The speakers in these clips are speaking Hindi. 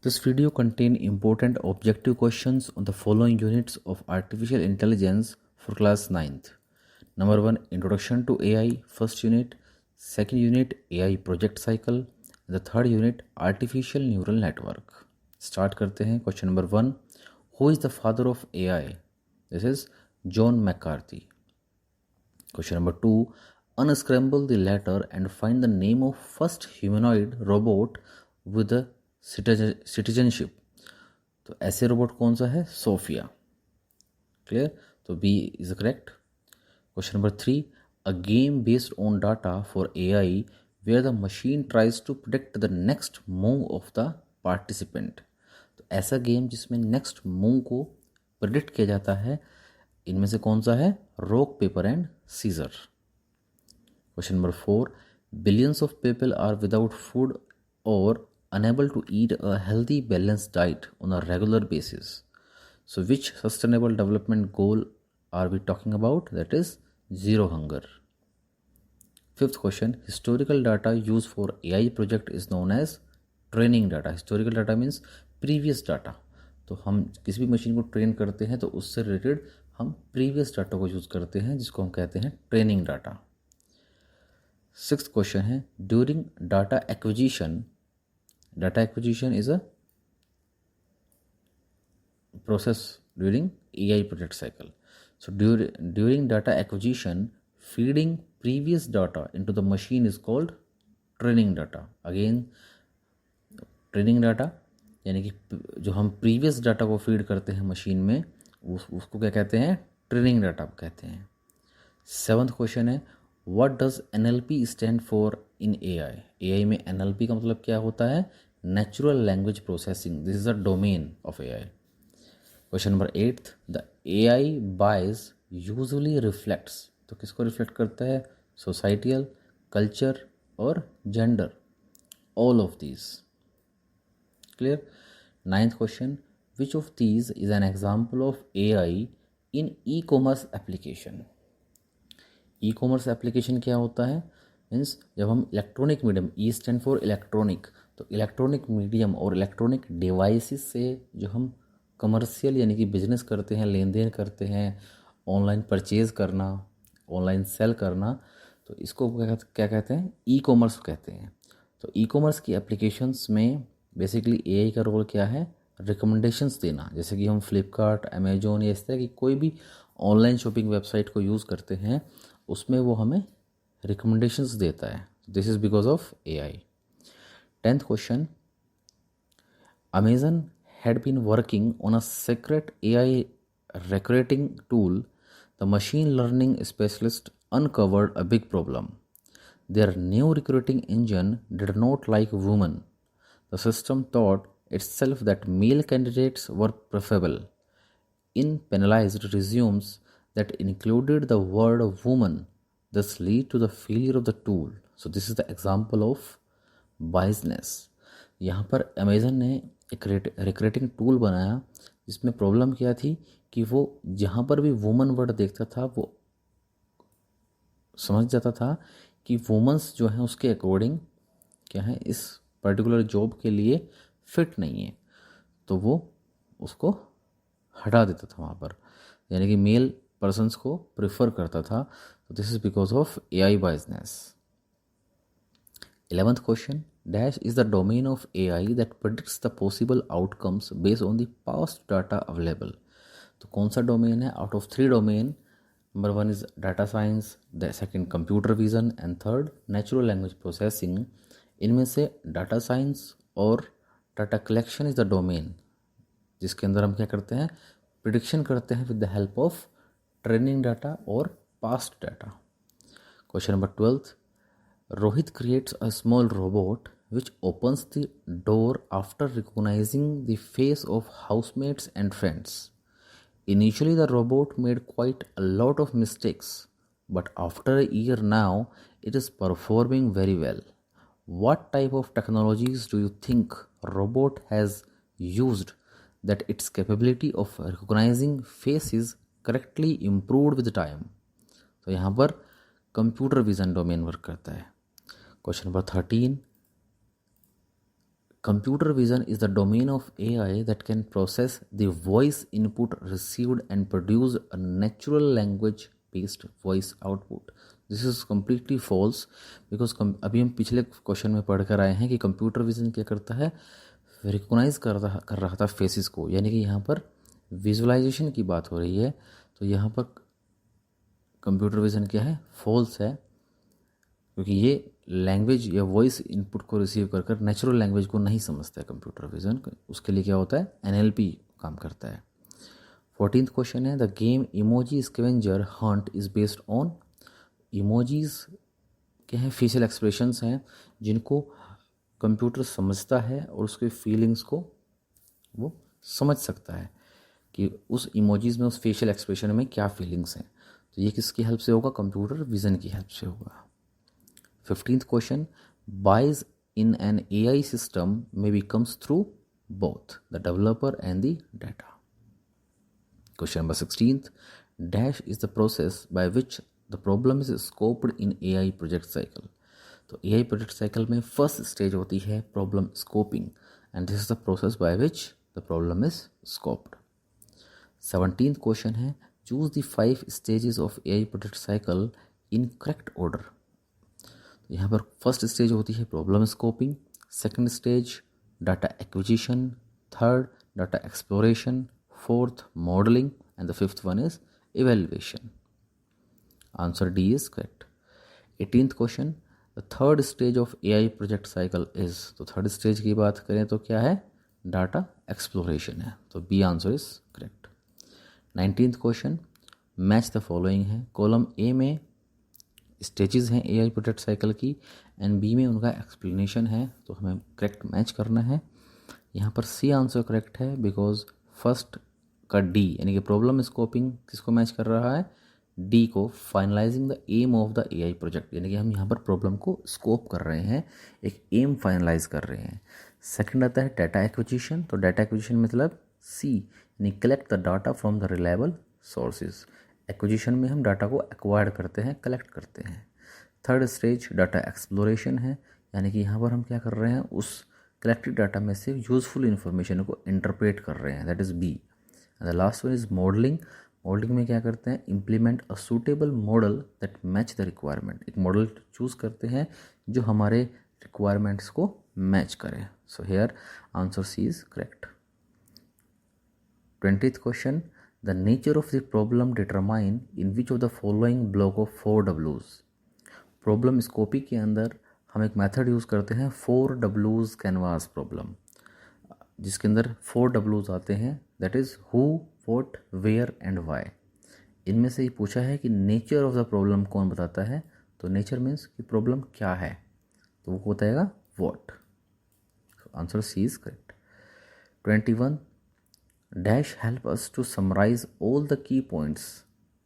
This video contains important objective questions on the following units of artificial intelligence for class 9th. Number 1, Introduction to AI, first unit. Second unit, AI project cycle. And the third unit, Artificial Neural Network. Start करते हैं. Question number 1. Who is the father of AI? This is John McCarthy. Question number 2. Unscramble the letter and find the name of first humanoid robot with a citizenship. तो ऐसे रोबोट कौन सा है? सोफिया. क्लियर? तो B is correct. Question number 3. A game based on data for AI where the machine tries to predict the next move of the participant. तो ऐसा गेम जिसमें नेक्स्ट मूव को प्रिडिक्ट किया जाता है, इनमें से कौन सा है? Rock paper and scissor. Question number 4. Billions of people are without food और unable to eat a healthy balanced diet on a regular basis. So which sustainable development goal are we talking about? That is zero hunger. Fifth question, historical data used for AI project is known as training data. Historical data means previous data. तो हम किसी भी मशीन को ट्रेन करते हैं तो उससे रिलेटेड हम प्रीवियस डाटा को यूज़ करते हैं, जिसको हम कहते हैं ट्रेनिंग डाटा. सिक्स्थ क्वेश्चन है, during data acquisition. Data acquisition is a process during AI project cycle. So during data acquisition, feeding previous data into the machine is called training data. Again, training data यानी कि जो हम previous data को feed करते हैं मशीन में, उसको क्या कहते हैं? ट्रेनिंग डाटा कहते हैं. सेवंथ क्वेश्चन है, What does NLP stand for in AI? AI में NLP का मतलब क्या होता है? Natural Language Processing. This is a domain of AI. Question number 8. The AI bias usually reflects. तो किसको रिफ्लेक्ट करता है? Societal, culture और gender. All of these. Clear? Ninth question. Which of these is an example of AI in e-commerce application? E-commerce application क्या होता है? मीन्स जब हम electronic medium, E stand for electronic, तो इलेक्ट्रॉनिक मीडियम और इलेक्ट्रॉनिक डिवाइसेस से जो हम कमर्शियल यानी कि बिजनेस करते हैं, लेन देन करते हैं, ऑनलाइन परचेज करना, ऑनलाइन सेल करना, तो इसको क्या कहते हैं? ई कॉमर्स कहते हैं. तो ई कॉमर्स की एप्लीकेशंस में बेसिकली AI का रोल क्या है? रिकमेंडेशंस देना. जैसे कि हम फ्लिपकार्ट, अमेजोन या इस तरह की कोई भी ऑनलाइन शॉपिंग वेबसाइट को यूज़ करते हैं, उसमें वो हमें रिकमेंडेशंस देता है. This is because of AI. 10th question, Amazon had been working on a secret AI recruiting tool. The machine learning specialist uncovered a big problem. Their new recruiting engine did not like women. The system thought itself that male candidates were preferable. In penalized resumes that included the word woman, thus lead to the failure of the tool. So this is the example of biasness. यहाँ पर अमेज़न ने एक रिक्रूटिंग टूल बनाया जिसमें प्रॉब्लम क्या थी कि वो जहाँ पर भी वुमन वर्ड देखता था वो समझ जाता था कि वुमेंस जो हैं उसके अकॉर्डिंग क्या है, इस पर्टिकुलर जॉब के लिए फिट नहीं है, तो वो उसको हटा देता था वहाँ पर, यानी कि मेल पर्सन्स को प्रेफर करता था. तो this is because of AI biasness. 11th question, dash is the domain of AI that predicts the possible outcomes based on the past data available. तो कौन सा डोमेन है? Out of 3 domain, number 1 is data science, the second computer vision and third natural language processing. इनमें से डाटा साइंस और data collection is the domain जिसके अंदर हम क्या करते हैं? प्रिडिक्शन करते हैं with the help of training data और past data. Question number 12. Rohit creates a small robot which opens the door after recognising the face of housemates and friends. Initially the robot made quite a lot of mistakes, but after a year now it is performing very well. What type of technologies do you think robot has used that its capability of recognizing faces correctly improved with time? तो यहाँ पर कंप्यूटर विजन डोमेन वर्क करता है. Question number 13. Computer vision is the domain of AI that can process the voice input received and produce a natural language based voice output. This is completely false because अभी हम पिछले क्वेश्चन में पढ़ कर आए हैं कि कंप्यूटर विजन क्या करता है, रिकॉग्नाइज कर रहा था फेसेस को, यानी कि यहाँ पर विजुअलाइजेशन की बात हो रही है। तो यहाँ पर कंप्यूटर विजन क्या है, फॉल्स है, क्योंकि ये लैंग्वेज या वॉइस इनपुट को रिसीव कर कर नेचुरल लैंग्वेज को नहीं समझता है कंप्यूटर विजन। उसके लिए क्या होता है, NLP काम करता है। 14th क्वेश्चन है, the game emoji scavenger Hunt is based on. Emojis क्या हैं, फेशियल एक्सप्रेशंस हैं जिनको कंप्यूटर समझता है और उसके फीलिंग्स को वो समझ सकता है कि उस इमोजीज में, उस फेशियल एक्सप्रेशन में क्या फीलिंग्स हैं। तो ये किसकी हेल्प से होगा, कंप्यूटर विजन की हेल्प से होगा। 15th question, bias in an AI system maybe comes through both the developer and the data. Question number 16th, dash is the process by which the problem is scoped in AI project cycle. तो AI project cycle में first stage होती है problem scoping and this is the process by which the problem is scoped. 17th question है, choose the 5 stages of AI project cycle in correct order. यहाँ पर फर्स्ट स्टेज होती है problem scoping, second stage data acquisition, third data exploration, fourth modelling and the fifth one is evaluation. Answer D is correct. 18th question, the third stage of AI project cycle is. तो थर्ड स्टेज की बात करें तो क्या है, डाटा एक्सप्लोरेशन है, तो B answer is correct. 19th question, match the following है। कॉलम ए में स्टेजेस हैं AI प्रोजेक्ट साइकिल की एंड बी में उनका एक्सप्लेनेशन है, तो हमें करेक्ट मैच करना है। यहाँ पर सी आंसर करेक्ट है बिकॉज फर्स्ट का डी यानी कि प्रॉब्लम स्कोपिंग किसको मैच कर रहा है, डी को, finalising the aim of the AI project, यानी कि हम यहाँ पर प्रॉब्लम को स्कोप कर रहे हैं, एक एम फाइनलाइज कर रहे हैं। सेकंड आता है डाटा एक्विजिशन, तो डाटा एक्विजिशन मतलब सी यानी collect the data from the reliable sources. Acquisition में हम डाटा को एक्वायर्ड करते हैं, कलेक्ट करते हैं। थर्ड स्टेज डाटा एक्सप्लोरेशन है, यानी कि यहाँ पर हम क्या कर रहे हैं, उस कलेक्टेड डाटा में से यूजफुल इन्फॉर्मेशन को इंटरप्रेट कर रहे हैं, that is B. The last one is modelling. Modelling में क्या करते हैं, implement a suitable model that match the requirement. एक मॉडल चूज़ करते हैं जो हमारे रिक्वायरमेंट्स को मैच करे। So here answer C is correct. 20th question, the nature of the problem determine in which of the following block of 4 W's। Problem scopy के अंदर हम एक मेथड यूज़ करते हैं 4 W's कैनवास प्रॉब्लम, जिसके अंदर 4 W's आते हैं, that is who, what, where and why. इनमें से ही पूछा है कि नेचर ऑफ द प्रॉब्लम कौन बताता है, तो नेचर मीन्स कि प्रॉब्लम क्या है, तो वो बताएगा what. Answer C is correct. 21, dash help us to summarize all the key points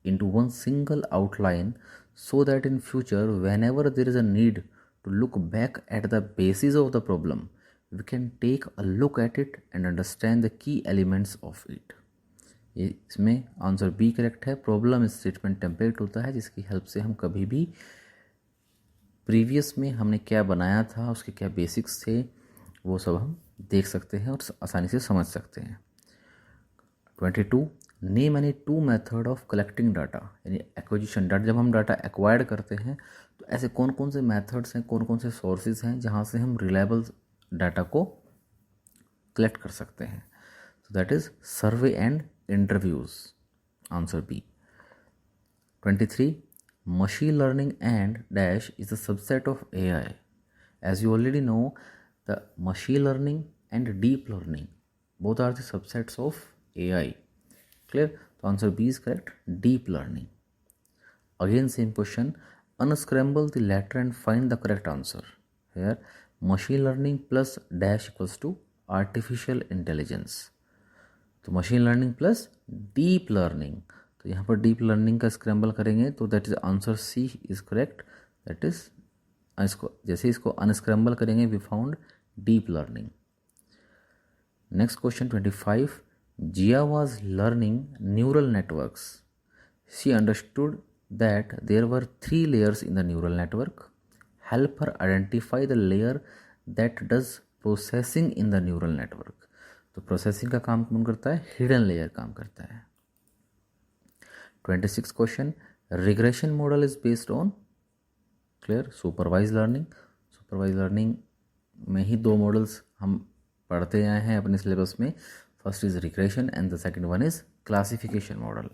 into one single outline so that in future whenever there is a need to look back at the basis of the problem we can take a look at it and understand the key elements of it। ये इसमें आंसर बी करेक्ट है। प्रॉब्लम स्टेटमेंट टेम्पलेट होता है जिसकी हेल्प से हम कभी भी प्रीवियस में हमने क्या बनाया था, उसके क्या बेसिक्स थे, वो सब हम देख सकते हैं और आसानी से समझ सकते हैं। 22, name any 2 method of collecting data, यानी एक्विजिशन डाटा। जब हम डाटा एक्वायर्ड करते हैं तो ऐसे कौन कौन से मेथड्स हैं, कौन कौन से सोर्सेज हैं जहाँ से हम रिलायबल डाटा को कलेक्ट कर सकते हैं, तो that is survey and interviews. Answer B. 23, machine learning and dash is the subset of AI। As you already know the machine learning and deep learning both are the subsets of AI। Clear? तो answer B is correct, deep learning. Again same question, unscramble the letter and find the correct answer। Here machine learning plus dash equals to artificial intelligence। तो machine learning plus deep learning, तो यहाँ पर डीप लर्निंग का स्क्रैम्बल करेंगे तो that is answer C is correct. That is इसको जैसे इसको अनस्क्रैम्बल करेंगे we found deep learning. Next question 25, Jia was learning neural networks. She understood that there were 3 layers in the neural network. Help her identify the layer that does processing in the neural network. तो प्रोसेसिंग का काम कौन करता है? हिडन लेयर काम करता है। 26 question, regression model is based on clear supervise learning. Supervise learning में ही दो मॉडल्स हम पढ़ते आए हैं अपने सिलेबस में। First is regression and the second one is classification model.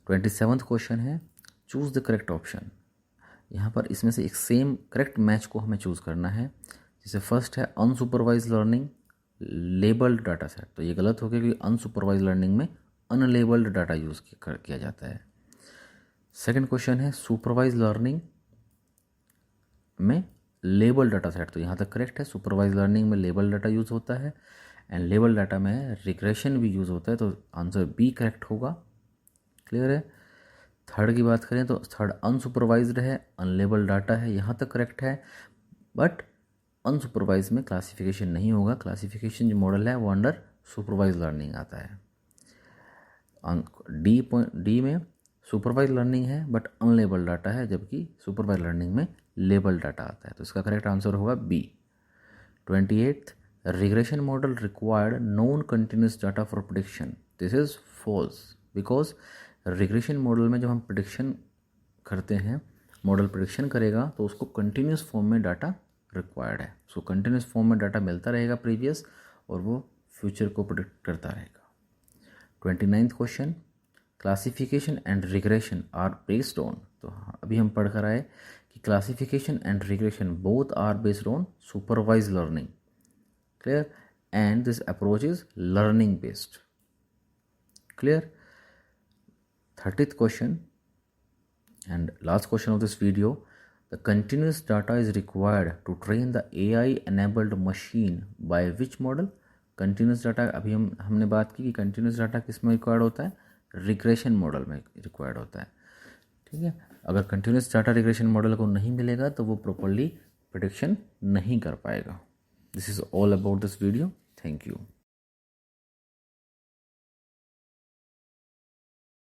27th question है, चूज द करेक्ट ऑप्शन। यहाँ पर इसमें से एक सेम करेक्ट मैच को हमें चूज़ करना है। जैसे फर्स्ट है unsupervise learning labelled data set, तो ये गलत हो गया क्योंकि अनसुपरवाइज लर्निंग में अनलेबल्ड डाटा यूज़ किया जाता है। सेकंड क्वेश्चन है सुपरवाइज लर्निंग में लेबल डाटा सेट, तो यहाँ तक करेक्ट है। सुपरवाइज लर्निंग में लेबल डाटा यूज़ होता है एंड लेबल डाटा में रिग्रेशन भी यूज़ होता है, तो आंसर बी करेक्ट होगा। क्लियर है। थर्ड की बात करें तो थर्ड अनसुपरवाइज्ड है, अनलेबल डाटा है, यहाँ तक करेक्ट है। बट अनसुपरवाइज में क्लासिफिकेशन नहीं होगा। क्लासिफिकेशन जो मॉडल है वो अंडर सुपरवाइज लर्निंग आता है। डी में सुपरवाइज लर्निंग है बट अनलेबल डाटा है, जबकि सुपरवाइज लर्निंग में लेबल डाटा आता है, तो इसका करेक्ट आंसर होगा B. 28th regression model required non continuous data for prediction, this is false because regression model में जब हम प्रेडिक्शन करते हैं, मॉडल प्रेडिक्शन करेगा तो उसको कंटिन्यूस फॉर्म में डाटा रिक्वायर्ड है। सो कंटिन्यूस फॉर्म में डाटा मिलता रहेगा प्रीवियस और वो फ्यूचर को प्रेडिक्ट करता रहेगा। 29th question, classification and regression are based on, तो अभी हम पढ़ कर आए कि classification and regression both are based on supervise learning. Clear. And this approach is learning based. Clear. 30th question and last question of this video, the continuous data is required to train the AI enabled machine by which model? continuous data अभी हमने बात की कि continuous data किस में रिक्वायर्ड होता है? रिग्रेशन मॉडल में रिक्वायर्ड होता है। ठीक है। अगर continuous data रिग्रेशन मॉडल को नहीं मिलेगा तो वो प्रॉपरली प्रेडिक्शन नहीं कर पाएगा। This is all about this video. Thank you.